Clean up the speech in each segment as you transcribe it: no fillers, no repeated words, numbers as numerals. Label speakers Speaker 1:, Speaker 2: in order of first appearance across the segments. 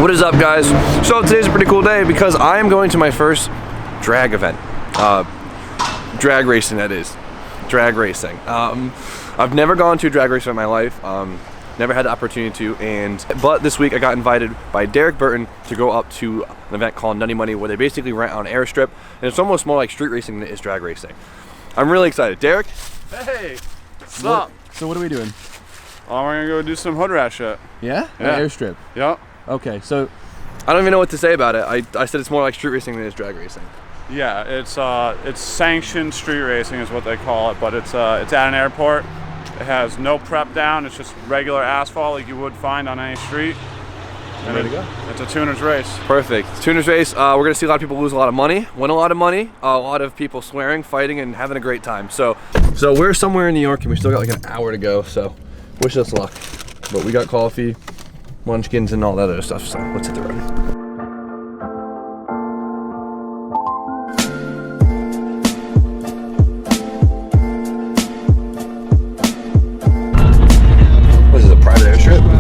Speaker 1: What is up, guys? So today's a pretty cool day because I am going to my first drag event. Drag racing, that is. Drag racing. I've never gone to a drag race event in my life. Never had the opportunity to, but this week I got invited by Derek Burton to go up to an event called Nutty Money, where they basically rent on an airstrip, and it's almost more like street racing than it is drag racing. I'm really excited. Derek?
Speaker 2: Hey! What's up?
Speaker 3: So what are we doing?
Speaker 2: Oh, we're gonna go do some hood rat shit.
Speaker 3: Yeah?
Speaker 2: Yeah.
Speaker 3: An airstrip?
Speaker 2: Yep.
Speaker 3: Okay, so...
Speaker 1: I don't even know what to say about it. I said it's more like street racing than it is drag racing.
Speaker 2: Yeah, it's sanctioned street racing is what they call it, but it's at an airport. It has no prep down. It's just regular asphalt like you would find on any street. And
Speaker 1: ready to go.
Speaker 2: It's a tuner's race.
Speaker 1: Perfect. Tuner's race. We're gonna see a lot of people lose a lot of money, win a lot of money, a lot of people swearing, fighting, and having a great time. So we're somewhere in New York, and we still got like an hour to go. So wish us luck. But we got coffee, munchkins, and all that other stuff. So let's hit the road.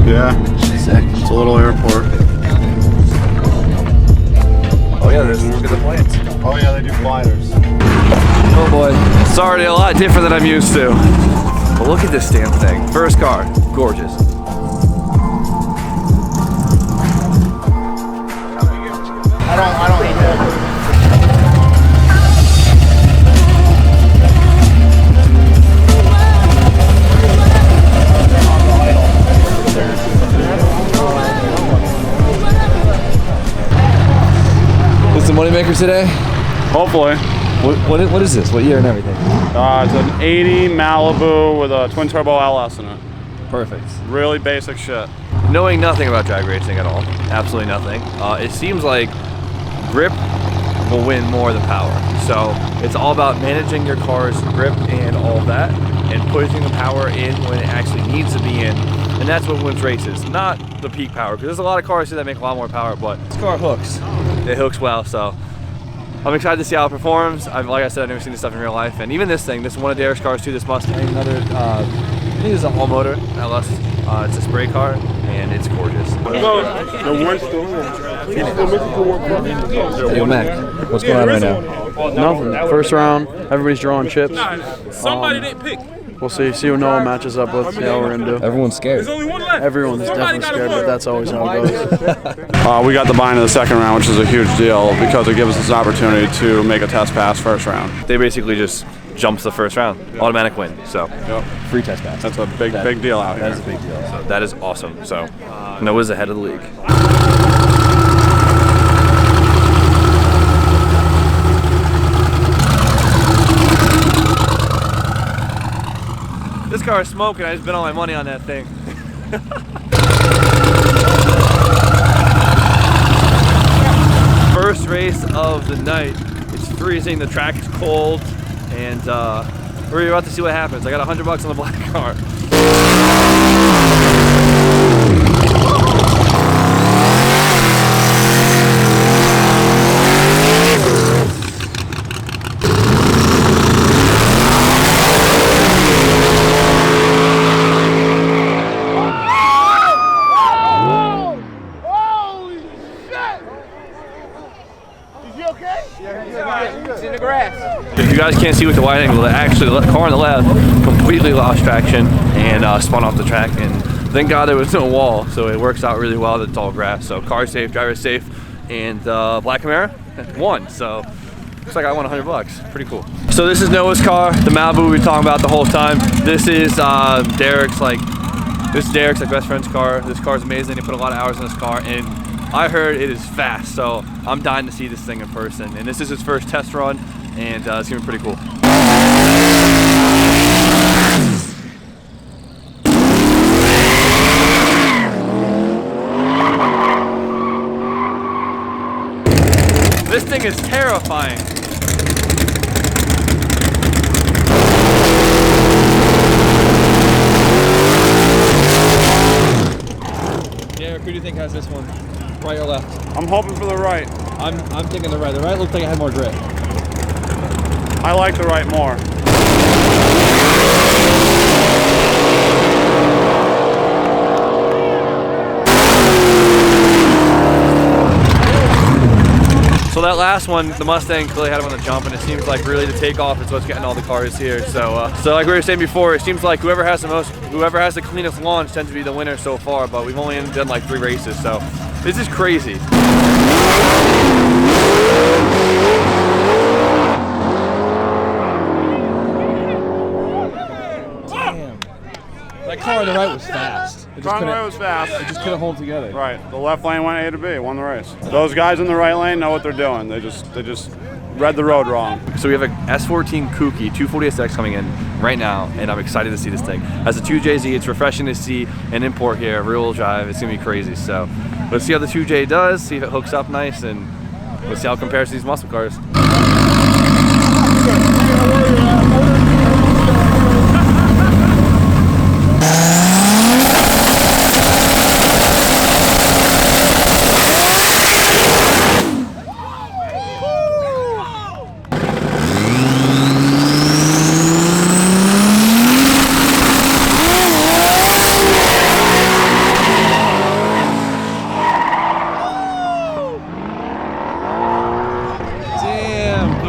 Speaker 2: Yeah, sick. It's a little airport.
Speaker 1: Oh yeah, look at the planes.
Speaker 2: Oh yeah, they do gliders.
Speaker 1: Oh boy, it's already a lot different than I'm used to. But look at this damn thing. First car, gorgeous.
Speaker 2: I don't eat that.
Speaker 3: What's the moneymaker today?
Speaker 2: Hopefully.
Speaker 3: What is this? What year and everything?
Speaker 2: It's an 80 Malibu with a twin turbo LS in it.
Speaker 3: Perfect.
Speaker 2: Really basic shit.
Speaker 1: Knowing nothing about drag racing at all, absolutely nothing, it seems like grip will win more than power. So it's all about managing your car's grip and all of that, and putting the power in when it actually needs to be in. And that's what wins races, not the peak power, because there's a lot of cars here that make a lot more power, but this car hooks. It hooks well, so I'm excited to see how it performs. Like I said, I've never seen this stuff in real life, and even this thing, this is one of Derek's cars too, this Mustang, another, I think it's an all-motor LS. It's a spray car, and it's gorgeous.
Speaker 3: Yo, Mac, what's going on right now?
Speaker 4: Nothing. First round, everybody's drawing chips.
Speaker 5: Somebody didn't pick.
Speaker 4: We'll see what Noah matches up with. See how we're gonna do.
Speaker 3: Everyone's scared.
Speaker 5: There's only one left.
Speaker 4: Everyone's definitely scared, but that's always how it goes.
Speaker 2: We got the buy-in of the second round, which is a huge deal because it gives us an opportunity to make a test pass first round.
Speaker 1: They basically just jumps the first round, automatic win. So
Speaker 3: Free test pass.
Speaker 2: That's a big deal out here.
Speaker 3: That is a big deal.
Speaker 1: so that is awesome. So Noah's ahead of the league. This car is smoking. I just spent all my money on that thing. First race of the night. It's freezing. The track is cold, and we're about to see what happens. I got $100 on the black car. If you guys can't see with the wide angle, actually the car on the left completely lost traction and spun off the track, and thank God there was no wall, so it works out really well that it's all grass. So car safe, driver safe, and Black Camaro won, so looks like I won $100. Pretty cool. So this is Noah's car, the Malibu we were talking about the whole time. This is Derek's best friend's car. This car is amazing. He put a lot of hours in this car, and I heard it is fast, so I'm dying to see this thing in person. And this is his first test run, and it's gonna be pretty cool. This thing is terrifying. Derek, who do you think has this one? Right or left?
Speaker 2: I'm hoping for the right.
Speaker 1: I'm thinking the right. The right looks like it had more grip.
Speaker 2: I like the right more.
Speaker 1: that last one, the Mustang clearly had him on the jump, and it seems like really the takeoff is what's getting all the cars here. So like we were saying before, it seems like whoever has the cleanest launch tends to be the winner so far. But we've only done like 3 races, so this is crazy.
Speaker 3: That car on the right was fast.
Speaker 2: The car on the right was fast.
Speaker 3: It just couldn't hold together.
Speaker 2: Right. The left lane went A to B, won the race. Those guys in the right lane know what they're doing. They just read the road wrong.
Speaker 1: So we have a S14 Kooky 240SX coming in right now, and I'm excited to see this thing. As a 2JZ, it's refreshing to see an import here, rear-wheel drive. It's gonna be crazy. So let's see how the 2J does, see if it hooks up nice, and let's see how it compares to these muscle cars.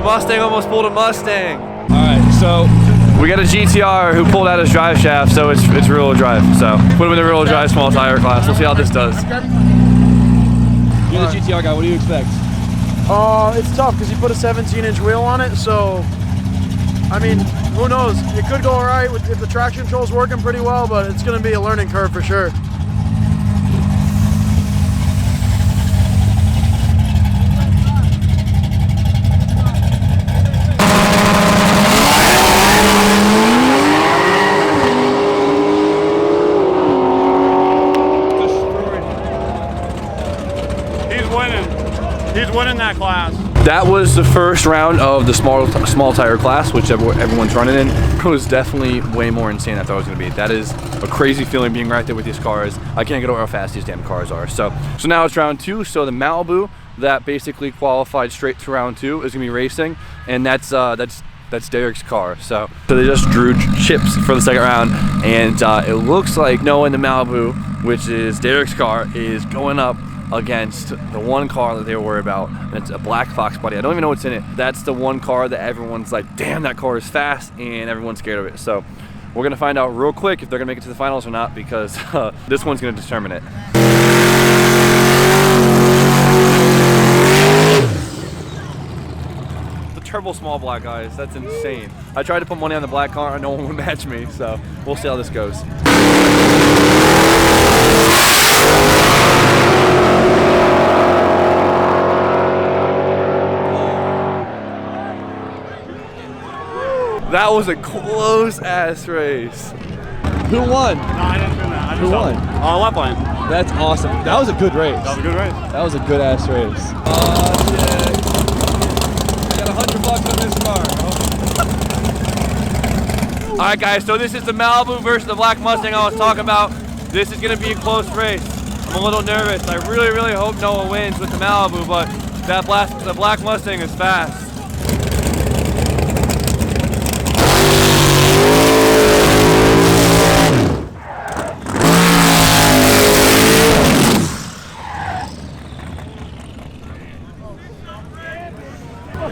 Speaker 1: Mustang almost pulled a Mustang.
Speaker 3: All right, so
Speaker 1: we got a GTR who pulled out his drive shaft, so it's rear-wheel drive. So put him in the rear-wheel drive small tire class. We'll see how this does.
Speaker 3: You're the GTR guy. What do you expect?
Speaker 4: It's tough because you put a 17-inch wheel on it, so I mean, who knows? It could go all right if the traction control's working pretty well, but it's going to be a learning curve for sure.
Speaker 2: He's winning that class.
Speaker 1: That was the first round of the small tire class, which everyone's running in. It was definitely way more insane than I thought it was going to be. That is a crazy feeling being right there with these cars. I can't get over how fast these damn cars are. So now it's round 2. So the Malibu that basically qualified straight to round 2 is going to be racing, and that's Derek's car. So they just drew chips for the second round, and it looks like Noah in the Malibu, which is Derek's car, is going up against the one car that they were worried about, and it's a black Fox body. I don't even know what's in it. That's the one car that everyone's like, damn, that car is fast, and everyone's scared of it. So we're gonna find out real quick if they're gonna make it to the finals or not, because this one's gonna determine it. The turbo small black, guys, that's insane. I tried to put money on the black car and no one would match me, so we'll see how this goes. That was a close-ass race.
Speaker 3: Who won?
Speaker 2: No, I didn't do that.
Speaker 3: Who won?
Speaker 2: Left lane.
Speaker 3: That's awesome. That was a good race.
Speaker 2: That was a good race.
Speaker 3: That was a good-ass race.
Speaker 1: Shit. Got $100 on this car. All right, guys, so this is the Malibu versus the black Mustang I was talking about. This is gonna be a close race. I'm a little nervous. I really, really hope Noah wins with the Malibu, but the black Mustang is fast.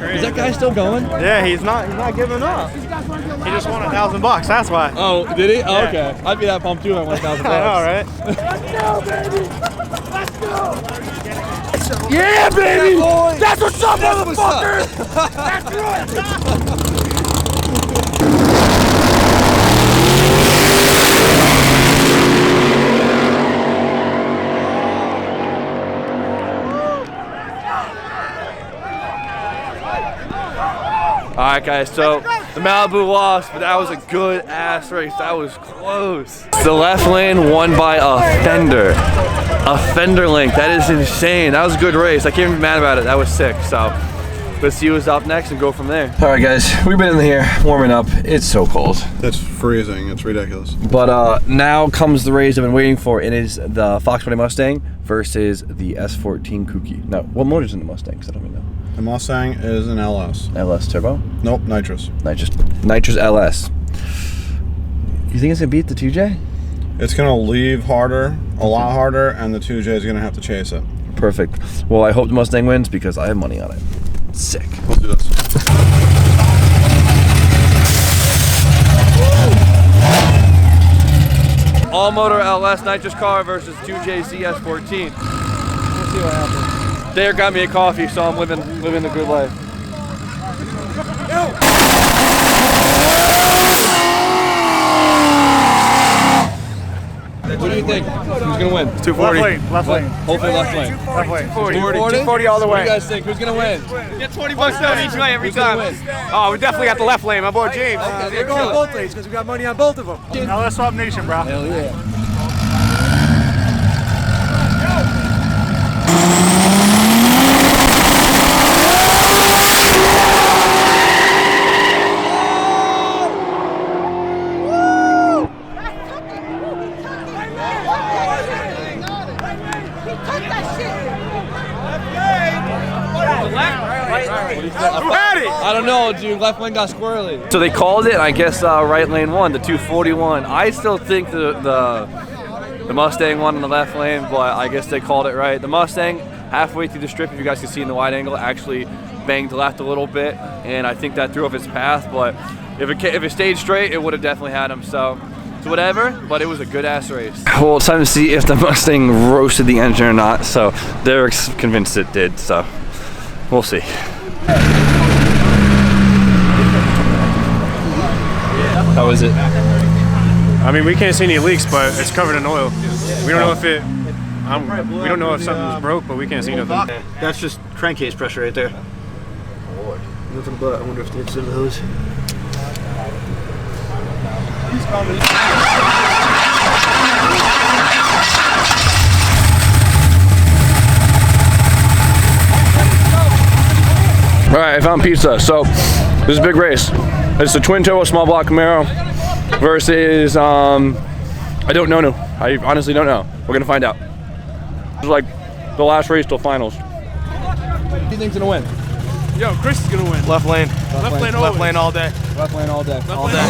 Speaker 3: Is that guy still going?
Speaker 4: Yeah, he's not giving up. He just won $1,000. That's why.
Speaker 3: Oh, did he? Oh, okay. I'd be that pumped too if I won $1,000.
Speaker 4: I know, right?
Speaker 5: Let's go, baby! Let's go! Yeah, baby! That's what's up, motherfucker! That's right!
Speaker 1: Alright guys, so the Malibu lost, but that was a good ass race. That was close. The left lane won by a fender. A fender link. That is insane. That was a good race. I can't even be mad about it. That was sick. So let's see who's up next and go from there. Alright guys, we've been in here warming up. It's so cold.
Speaker 6: It's freezing. It's ridiculous.
Speaker 1: But now comes the race I've been waiting for. It is the Fox Body Mustang versus the S14 Kooky. Now, what motor's in the Mustang? Because I don't even know.
Speaker 6: The Mustang is an LS.
Speaker 1: LS turbo?
Speaker 6: Nope, nitrous.
Speaker 1: Nitrous LS. You think it's gonna beat the 2J?
Speaker 6: It's gonna leave harder, a lot harder, and the 2J is gonna have to chase it.
Speaker 1: Perfect. Well, I hope the Mustang wins because I have money on it. Sick.
Speaker 6: Let's do this.
Speaker 1: All motor LS nitrous car versus 2JZ S14. We'll see what happens. Dare got me a coffee, so I'm living the good life. What do you think? Who's gonna win?
Speaker 2: 240. Left lane.
Speaker 1: Hopefully left lane.
Speaker 2: Left lane.
Speaker 1: 240
Speaker 2: all the
Speaker 1: What
Speaker 2: way.
Speaker 1: do you guys think? Who's gonna win?
Speaker 5: Get 20 bucks down each way every
Speaker 1: Who's gonna
Speaker 5: time.
Speaker 1: win?
Speaker 5: Oh, we definitely got the left lane. My boy James.
Speaker 4: We're going both lanes because we got money on both of them.
Speaker 2: Now let's swap nation, bro.
Speaker 1: Hell yeah. I don't know, dude. Left lane got squirrely. So they called it. I guess right lane won, the 241. I still think the Mustang won in the left lane, but I guess they called it right. The Mustang, halfway through the strip, if you guys can see in the wide angle, actually banged left a little bit, and I think that threw off its path. But if it stayed straight, it would have definitely had him. So whatever. But it was a good ass race. Well, it's time to see if the Mustang roasted the engine or not. So Derek's convinced it did. So we'll see. How is it?
Speaker 7: I mean, we can't see any leaks, but it's covered in oil. We don't know if we don't know if something's broke, but we can't see nothing.
Speaker 8: That's just crankcase pressure right there. Nothing but. I wonder if it's in the hose.
Speaker 1: All right, I found pizza. So this is a big race. It's the twin turbo small block Camaro versus I don't know. I honestly don't know. We're gonna find out. This is like the last race till finals. Who do you think's gonna win?
Speaker 5: Yo, Chris is gonna win.
Speaker 8: Left lane.
Speaker 5: Left lane
Speaker 8: Left lane all day.
Speaker 1: Left lane all day.
Speaker 8: All day.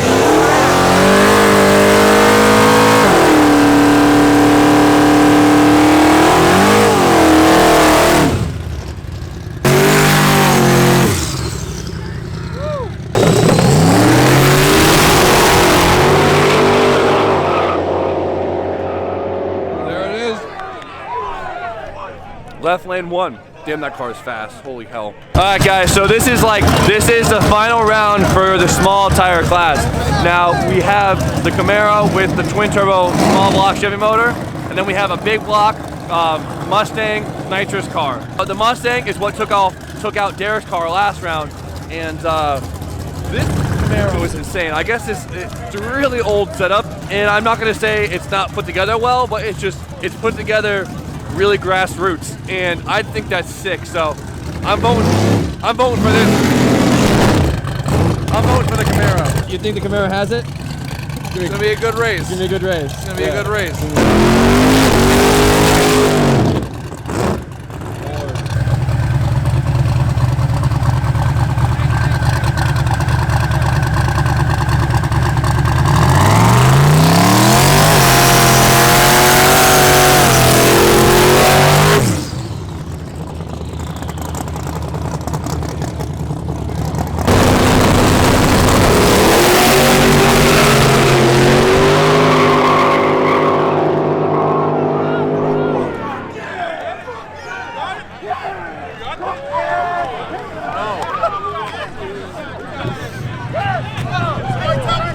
Speaker 1: Left lane won. Damn, that car is fast. Holy hell. All right, guys, so this is the final round for the small tire class. Now, we have the Camaro with the twin turbo small block Chevy motor, and then we have a big block Mustang nitrous car. The Mustang is what took out Derek's car last round, and this Camaro is insane. I guess it's a really old setup, and I'm not gonna say it's not put together well, but it's put together really grassroots, and I think that's sick. So I'm voting for this. I'm voting for the Camaro.
Speaker 3: You think the Camaro has it?
Speaker 1: It's gonna be a good race.
Speaker 3: It's gonna be a good race.
Speaker 1: It's gonna be a good race.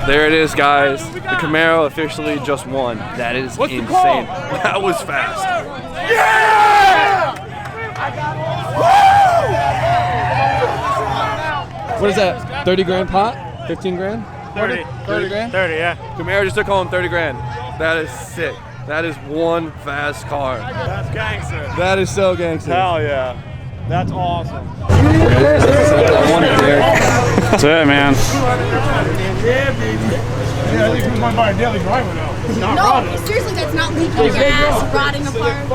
Speaker 1: There it is, guys. The Camaro officially just won. That is insane. That was fast.
Speaker 5: Yeah!
Speaker 3: What is that? 30 grand pot? 15 grand?
Speaker 2: 30.
Speaker 3: 30 grand?
Speaker 2: 30, yeah.
Speaker 1: Camaro just took home 30 grand. That is sick. That is one fast car.
Speaker 2: That's gangster.
Speaker 3: That is so gangster.
Speaker 2: Hell yeah. That's awesome.
Speaker 3: That's
Speaker 2: it, man.
Speaker 9: No, seriously, that's not leaking gas, rotting apart.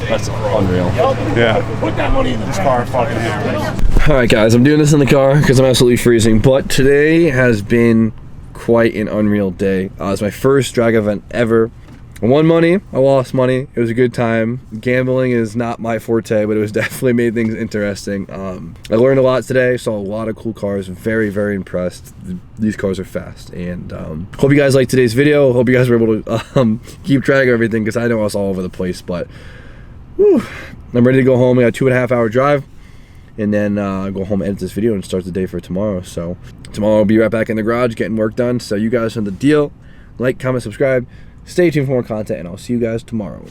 Speaker 1: That's unreal.
Speaker 2: Yeah. Put that money in this car, fucking hammer.
Speaker 1: All right, guys, I'm doing this in the car because I'm absolutely freezing. But today has been quite an unreal day. It's my first drag event ever. I won money, I lost money. It was a good time. Gambling is not my forte, but it was definitely made things interesting. I learned a lot today, saw a lot of cool cars. Very, very impressed. These cars are fast. And hope you guys liked today's video. Hope you guys were able to keep track of everything, because I know I was all over the place. But whew, I'm ready to go home. We got a 2.5 hour drive. And then go home, edit this video, and start the day for tomorrow. So tomorrow I'll be right back in the garage getting work done. So you guys know the deal. Like, comment, subscribe. Stay tuned for more content, and I'll see you guys tomorrow.